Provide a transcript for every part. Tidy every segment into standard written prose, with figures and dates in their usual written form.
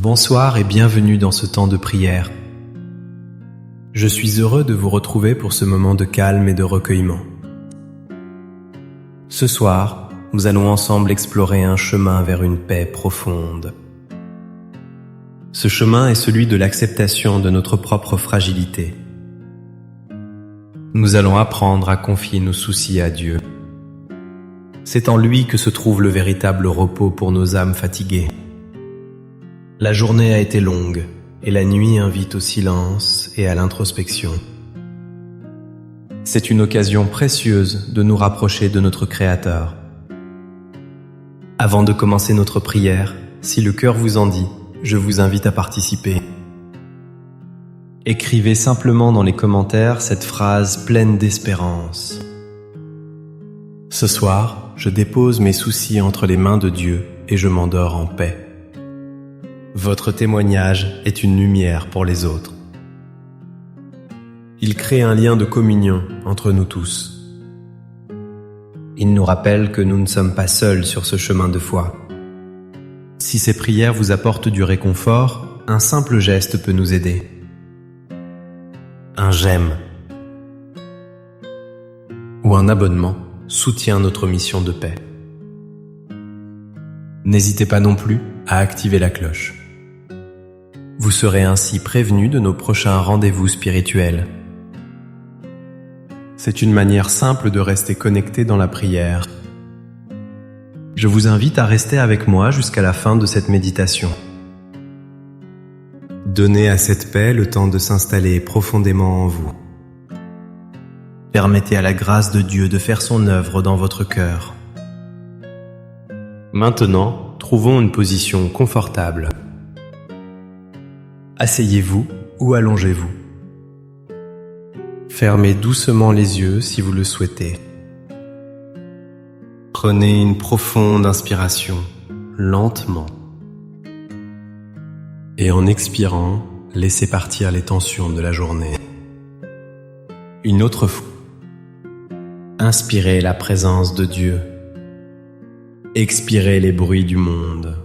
Bonsoir et bienvenue dans ce temps de prière. Je suis heureux de vous retrouver pour ce moment de calme et de recueillement. Ce soir, nous allons ensemble explorer un chemin vers une paix profonde. Ce chemin est celui de l'acceptation de notre propre fragilité. Nous allons apprendre à confier nos soucis à Dieu. C'est en lui que se trouve le véritable repos pour nos âmes fatiguées. La journée a été longue et la nuit invite au silence et à l'introspection. C'est une occasion précieuse de nous rapprocher de notre Créateur. Avant de commencer notre prière, si le cœur vous en dit, je vous invite à participer. Écrivez simplement dans les commentaires cette phrase pleine d'espérance. Ce soir, je dépose mes soucis entre les mains de Dieu et je m'endors en paix. Votre témoignage est une lumière pour les autres. Il crée un lien de communion entre nous tous. Il nous rappelle que nous ne sommes pas seuls sur ce chemin de foi. Si ces prières vous apportent du réconfort, un simple geste peut nous aider. Un j'aime ou un abonnement soutient notre mission de paix. N'hésitez pas non plus à activer la cloche. Vous serez ainsi prévenu de nos prochains rendez-vous spirituels. C'est une manière simple de rester connecté dans la prière. Je vous invite à rester avec moi jusqu'à la fin de cette méditation. Donnez à cette paix le temps de s'installer profondément en vous. Permettez à la grâce de Dieu de faire son œuvre dans votre cœur. Maintenant, trouvons une position confortable. Asseyez-vous ou allongez-vous. Fermez doucement les yeux si vous le souhaitez. Prenez une profonde inspiration, lentement. Et en expirant, laissez partir les tensions de la journée. Une autre fois. Inspirez la présence de Dieu. Expirez les bruits du monde.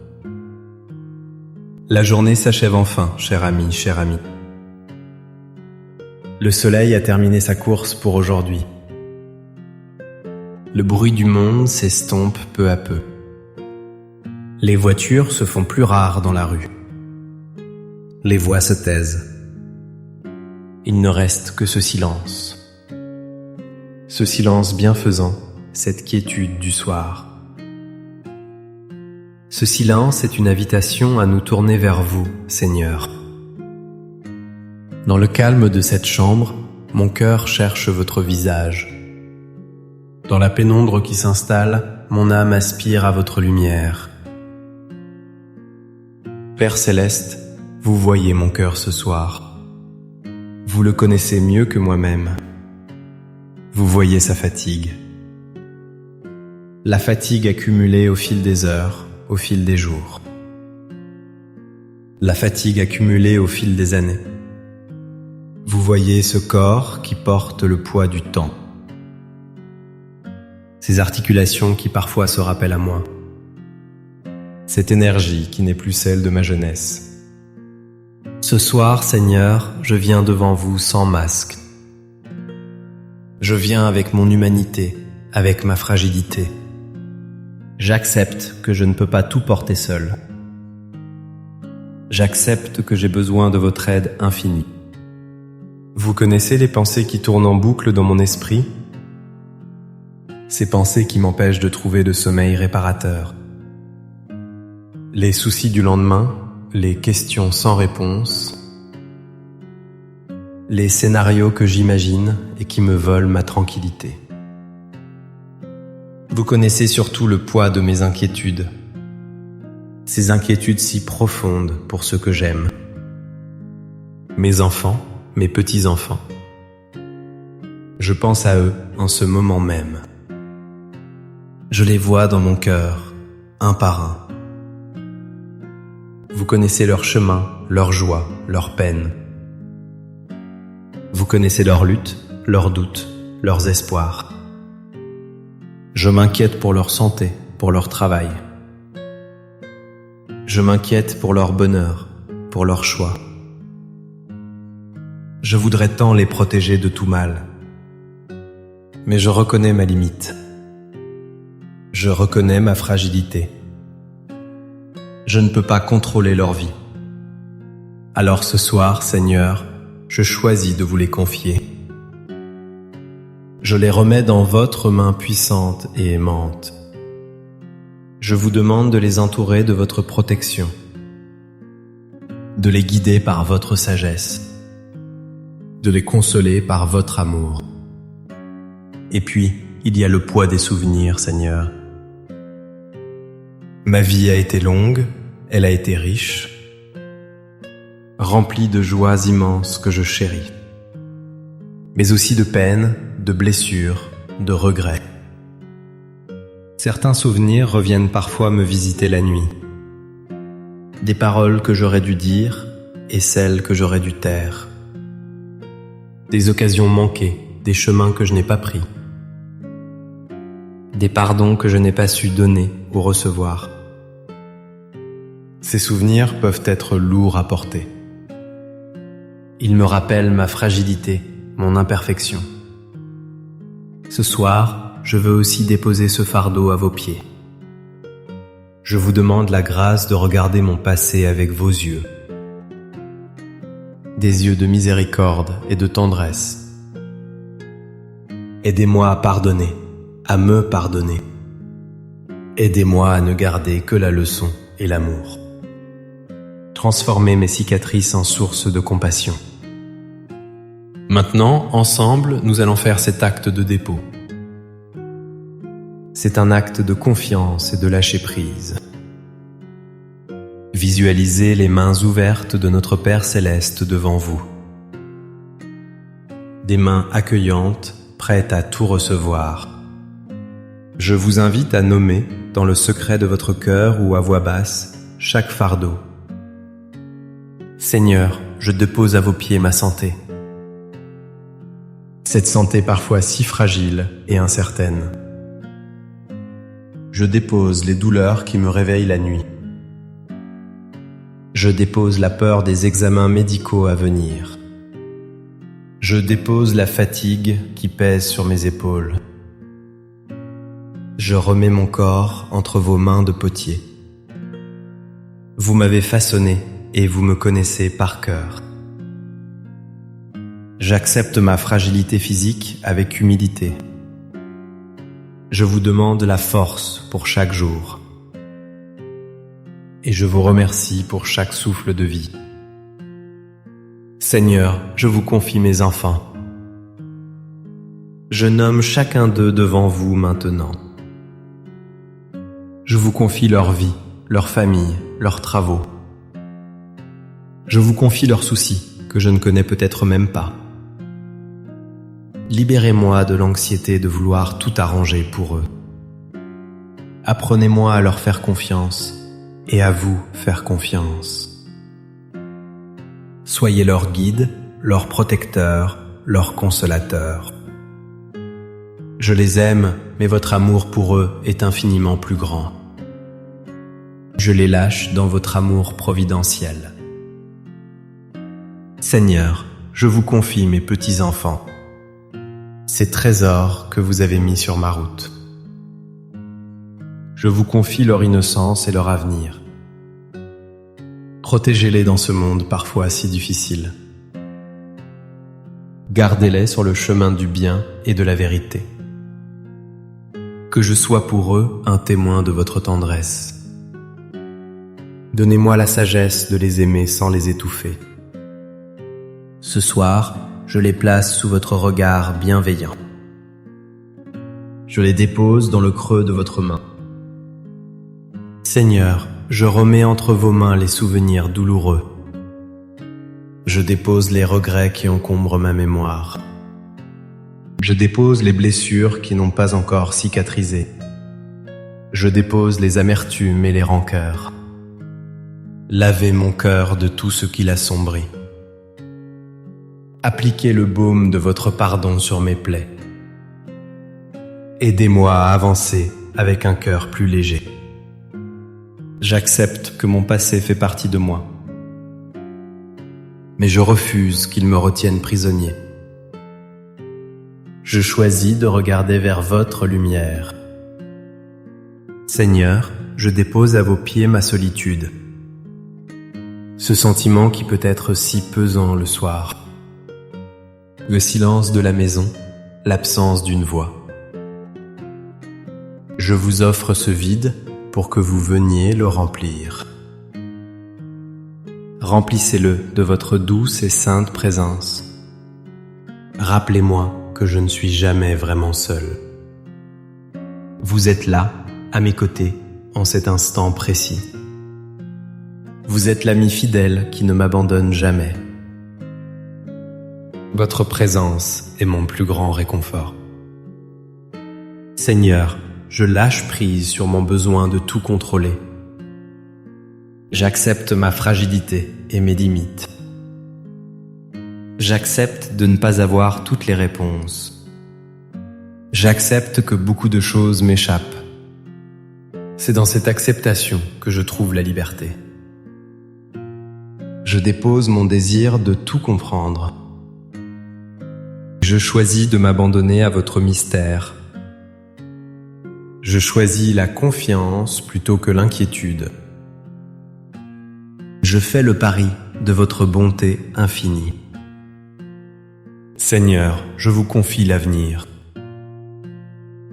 La journée s'achève enfin, cher ami, cher ami. Le soleil a terminé sa course pour aujourd'hui. Le bruit du monde s'estompe peu à peu. Les voitures se font plus rares dans la rue. Les voix se taisent. Il ne reste que ce silence. Ce silence bienfaisant, cette quiétude du soir. Ce silence est une invitation à nous tourner vers vous, Seigneur. Dans le calme de cette chambre, mon cœur cherche votre visage. Dans la pénombre qui s'installe, mon âme aspire à votre lumière. Père céleste, vous voyez mon cœur ce soir. Vous le connaissez mieux que moi-même. Vous voyez sa fatigue. La fatigue accumulée au fil des heures, au fil des jours. La fatigue accumulée au fil des années. Vous voyez ce corps qui porte le poids du temps. Ces articulations qui parfois se rappellent à moi. Cette énergie qui n'est plus celle de ma jeunesse. Ce soir, Seigneur, je viens devant vous sans masque. Je viens avec mon humanité, avec ma fragilité. J'accepte que je ne peux pas tout porter seul. J'accepte que j'ai besoin de votre aide infinie. Vous connaissez les pensées qui tournent en boucle dans mon esprit? Ces pensées qui m'empêchent de trouver de sommeil réparateur. Les soucis du lendemain, les questions sans réponse, les scénarios que j'imagine et qui me volent ma tranquillité. Vous connaissez surtout le poids de mes inquiétudes, ces inquiétudes si profondes pour ceux que j'aime. Mes enfants, mes petits-enfants. Je pense à eux en ce moment même. Je les vois dans mon cœur, un par un. Vous connaissez leur chemin, leur joie, leur peine. Vous connaissez leurs luttes, leurs doutes, leurs espoirs. Je m'inquiète pour leur santé, pour leur travail. Je m'inquiète pour leur bonheur, pour leur choix. Je voudrais tant les protéger de tout mal. Mais je reconnais ma limite. Je reconnais ma fragilité. Je ne peux pas contrôler leur vie. Alors ce soir, Seigneur, je choisis de vous les confier. Je les remets dans votre main puissante et aimante. Je vous demande de les entourer de votre protection, de les guider par votre sagesse, de les consoler par votre amour. Et puis, il y a le poids des souvenirs, Seigneur. Ma vie a été longue, elle a été riche, remplie de joies immenses que je chéris, mais aussi de peines, de blessures, de regrets. Certains souvenirs reviennent parfois me visiter la nuit. Des paroles que j'aurais dû dire et celles que j'aurais dû taire. Des occasions manquées, des chemins que je n'ai pas pris. Des pardons que je n'ai pas su donner ou recevoir. Ces souvenirs peuvent être lourds à porter. Ils me rappellent ma fragilité, mon imperfection. Ce soir, je veux aussi déposer ce fardeau à vos pieds. Je vous demande la grâce de regarder mon passé avec vos yeux. Des yeux de miséricorde et de tendresse. Aidez-moi à pardonner, à me pardonner. Aidez-moi à ne garder que la leçon et l'amour. Transformez mes cicatrices en source de compassion. Maintenant, ensemble, nous allons faire cet acte de dépôt. C'est un acte de confiance et de lâcher prise. Visualisez les mains ouvertes de notre Père Céleste devant vous. Des mains accueillantes, prêtes à tout recevoir. Je vous invite à nommer, dans le secret de votre cœur ou à voix basse, chaque fardeau. Seigneur, je dépose à vos pieds ma santé. Cette santé parfois si fragile et incertaine. Je dépose les douleurs qui me réveillent la nuit. Je dépose la peur des examens médicaux à venir. Je dépose la fatigue qui pèse sur mes épaules. Je remets mon corps entre vos mains de potier. Vous m'avez façonné et vous me connaissez par cœur. J'accepte ma fragilité physique avec humilité. Je vous demande la force pour chaque jour. Et je vous remercie pour chaque souffle de vie. Seigneur, je vous confie mes enfants. Je nomme chacun d'eux devant vous maintenant. Je vous confie leur vie, leur famille, leurs travaux. Je vous confie leurs soucis, que je ne connais peut-être même pas. Libérez-moi de l'anxiété de vouloir tout arranger pour eux. Apprenez-moi à leur faire confiance et à vous faire confiance. Soyez leur guide, leur protecteur, leur consolateur. Je les aime, mais votre amour pour eux est infiniment plus grand. Je les lâche dans votre amour providentiel. Seigneur, je vous confie mes petits-enfants, ces trésors que vous avez mis sur ma route. Je vous confie leur innocence et leur avenir. Protégez-les dans ce monde parfois si difficile. Gardez-les sur le chemin du bien et de la vérité. Que je sois pour eux un témoin de votre tendresse. Donnez-moi la sagesse de les aimer sans les étouffer. Ce soir, je les place sous votre regard bienveillant. Je les dépose dans le creux de votre main. Seigneur, je remets entre vos mains les souvenirs douloureux. Je dépose les regrets qui encombrent ma mémoire. Je dépose les blessures qui n'ont pas encore cicatrisé. Je dépose les amertumes et les rancœurs. Lavez mon cœur de tout ce qui l'assombrit. Appliquez le baume de votre pardon sur mes plaies. Aidez-moi à avancer avec un cœur plus léger. J'accepte que mon passé fait partie de moi. mais je refuse qu'ils me retiennent prisonnier. Je choisis de regarder vers votre lumière. Seigneur, je dépose à vos pieds ma solitude. Ce sentiment qui peut être si pesant le soir. Le silence de la maison, l'absence d'une voix. Je vous offre ce vide pour que vous veniez le remplir. Remplissez-le de votre douce et sainte présence. Rappelez-moi que je ne suis jamais vraiment seul. Vous êtes là, à mes côtés, en cet instant précis. Vous êtes l'ami fidèle qui ne m'abandonne jamais. Votre présence est mon plus grand réconfort. Seigneur, je lâche prise sur mon besoin de tout contrôler. J'accepte ma fragilité et mes limites. J'accepte de ne pas avoir toutes les réponses. J'accepte que beaucoup de choses m'échappent. C'est dans cette acceptation que je trouve la liberté. Je dépose mon désir de tout comprendre. Je choisis de m'abandonner à votre mystère. Je choisis la confiance plutôt que l'inquiétude. Je fais le pari de votre bonté infinie. Seigneur, je vous confie l'avenir.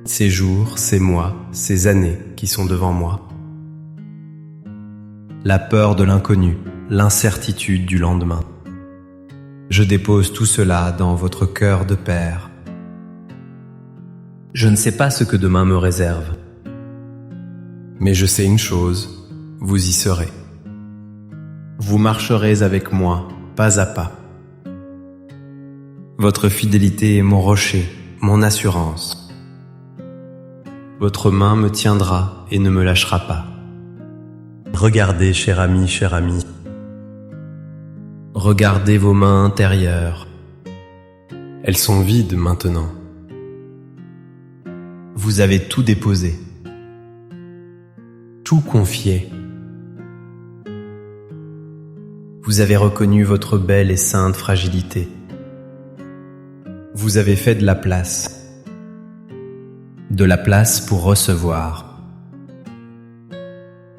Ces jours, ces mois, ces années qui sont devant moi. La peur de l'inconnu, l'incertitude du lendemain. Je dépose tout cela dans votre cœur de Père. Je ne sais pas ce que demain me réserve. Mais je sais une chose, vous y serez. Vous marcherez avec moi, pas à pas. Votre fidélité est mon rocher, mon assurance. Votre main me tiendra et ne me lâchera pas. Regardez, cher ami, cher ami. Regardez vos mains intérieures. Elles sont vides maintenant. Vous avez tout déposé, tout confié. Vous avez reconnu votre belle et sainte fragilité. Vous avez fait de la place pour recevoir.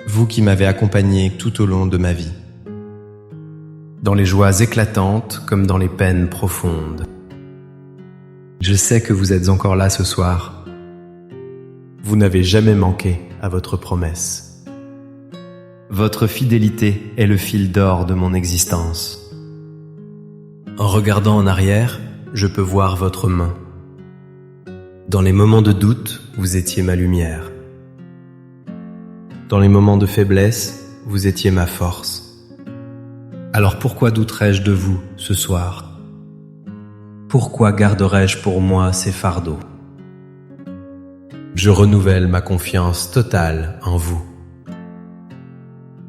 Vous qui m'avez accompagné tout au long de ma vie, dans les joies éclatantes comme dans les peines profondes. Je sais que vous êtes encore là ce soir. Vous n'avez jamais manqué à votre promesse. Votre fidélité est le fil d'or de mon existence. En regardant en arrière, je peux voir votre main. Dans les moments de doute, vous étiez ma lumière. Dans les moments de faiblesse, vous étiez ma force. Alors pourquoi douterais-je de vous ce soir? Pourquoi garderais-je pour moi ces fardeaux? Je renouvelle ma confiance totale en vous.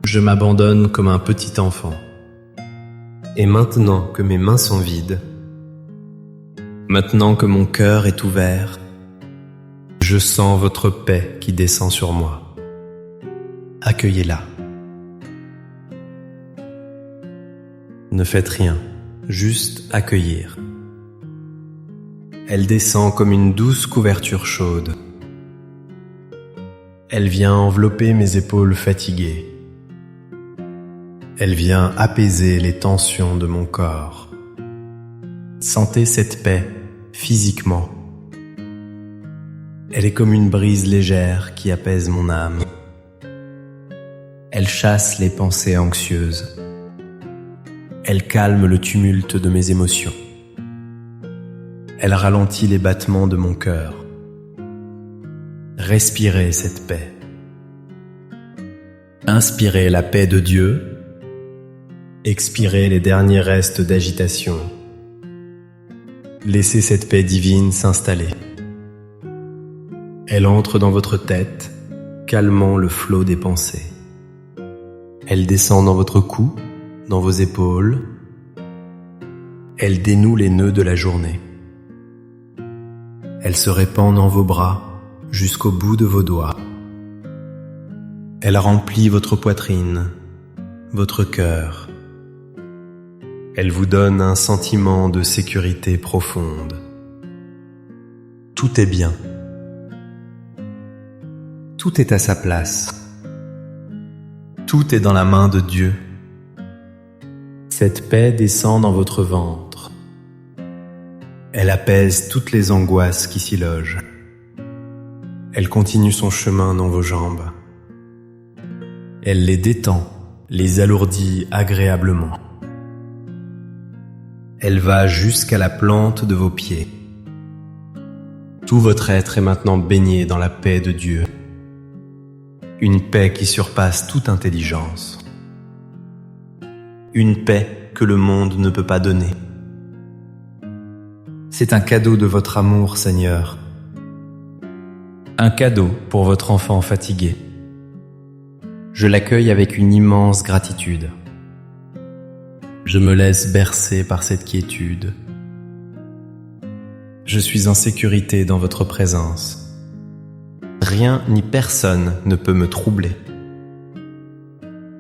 Je m'abandonne comme un petit enfant. Et maintenant que mes mains sont vides, maintenant que mon cœur est ouvert, je sens votre paix qui descend sur moi. Accueillez-la. Ne faites rien, juste accueillir. Elle descend comme une douce couverture chaude. Elle vient envelopper mes épaules fatiguées. Elle vient apaiser les tensions de mon corps. Sentez cette paix physiquement. Elle est comme une brise légère qui apaise mon âme. Elle chasse les pensées anxieuses. Elle calme le tumulte de mes émotions. Elle ralentit les battements de mon cœur. Respirez cette paix. Inspirez la paix de Dieu. Expirez les derniers restes d'agitation. Laissez cette paix divine s'installer. Elle entre dans votre tête, calmant le flot des pensées. Elle descend dans votre cou, dans vos épaules. Elle dénoue les nœuds de la journée. Elle se répand dans vos bras, jusqu'au bout de vos doigts. Elle remplit votre poitrine, votre cœur. Elle vous donne un sentiment de sécurité profonde. Tout est bien. Tout est à sa place. Tout est dans la main de Dieu. Cette paix descend dans votre ventre. Elle apaise toutes les angoisses qui s'y logent. Elle continue son chemin dans vos jambes. Elle les détend, les alourdit agréablement. Elle va jusqu'à la plante de vos pieds. Tout votre être est maintenant baigné dans la paix de Dieu. Une paix qui surpasse toute intelligence. Une paix que le monde ne peut pas donner. C'est un cadeau de votre amour, Seigneur. Un cadeau pour votre enfant fatigué. Je l'accueille avec une immense gratitude. Je me laisse bercer par cette quiétude. Je suis en sécurité dans votre présence. Rien ni personne ne peut me troubler.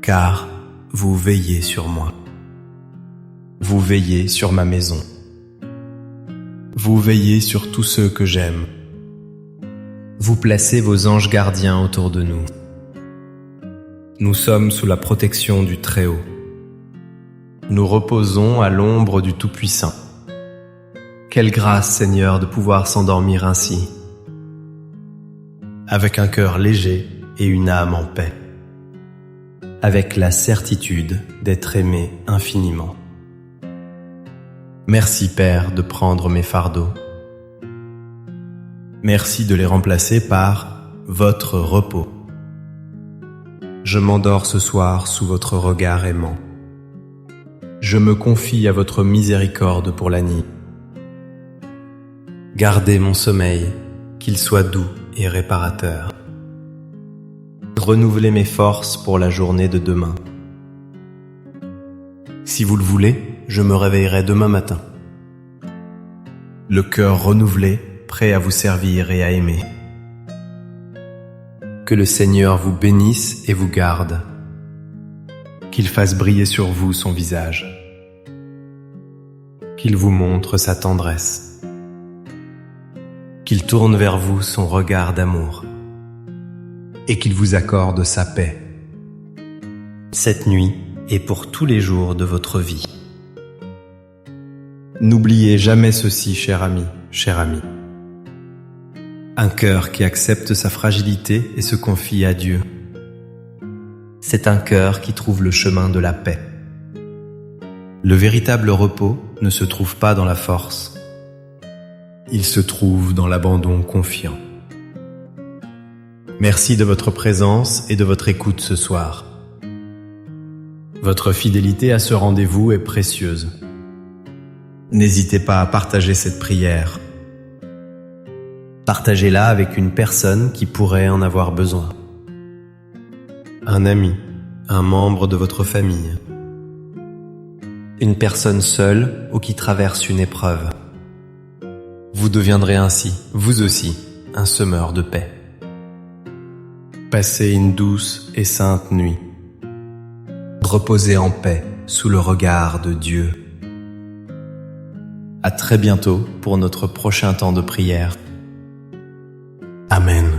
Car vous veillez sur moi. Vous veillez sur ma maison. Vous veillez sur tous ceux que j'aime. Vous placez vos anges gardiens autour de nous. Nous sommes sous la protection du Très-Haut. Nous reposons à l'ombre du Tout-Puissant. Quelle grâce, Seigneur, de pouvoir s'endormir ainsi, avec un cœur léger et une âme en paix, avec la certitude d'être aimé infiniment. Merci, Père, de prendre mes fardeaux. Merci de les remplacer par votre repos. Je m'endors ce soir sous votre regard aimant. Je me confie à votre miséricorde pour la nuit. Gardez mon sommeil, qu'il soit doux et réparateur. Renouvelez mes forces pour la journée de demain. Si vous le voulez, je me réveillerai demain matin. Le cœur renouvelé, prêt à vous servir et à aimer. Que le Seigneur vous bénisse et vous garde. Qu'il fasse briller sur vous son visage. Qu'il vous montre sa tendresse. Qu'il tourne vers vous son regard d'amour. Et qu'il vous accorde sa paix. Cette nuit et pour tous les jours de votre vie. N'oubliez jamais ceci, cher ami, cher ami. Un cœur qui accepte sa fragilité et se confie à Dieu. C'est un cœur qui trouve le chemin de la paix. Le véritable repos ne se trouve pas dans la force. Il se trouve dans l'abandon confiant. Merci de votre présence et de votre écoute ce soir. Votre fidélité à ce rendez-vous est précieuse. N'hésitez pas à partager cette prière. Partagez-la avec une personne qui pourrait en avoir besoin. Un ami, un membre de votre famille. Une personne seule ou qui traverse une épreuve. Vous deviendrez ainsi, vous aussi, un semeur de paix. Passez une douce et sainte nuit. Reposez en paix sous le regard de Dieu. À très bientôt pour notre prochain temps de prière. Amen.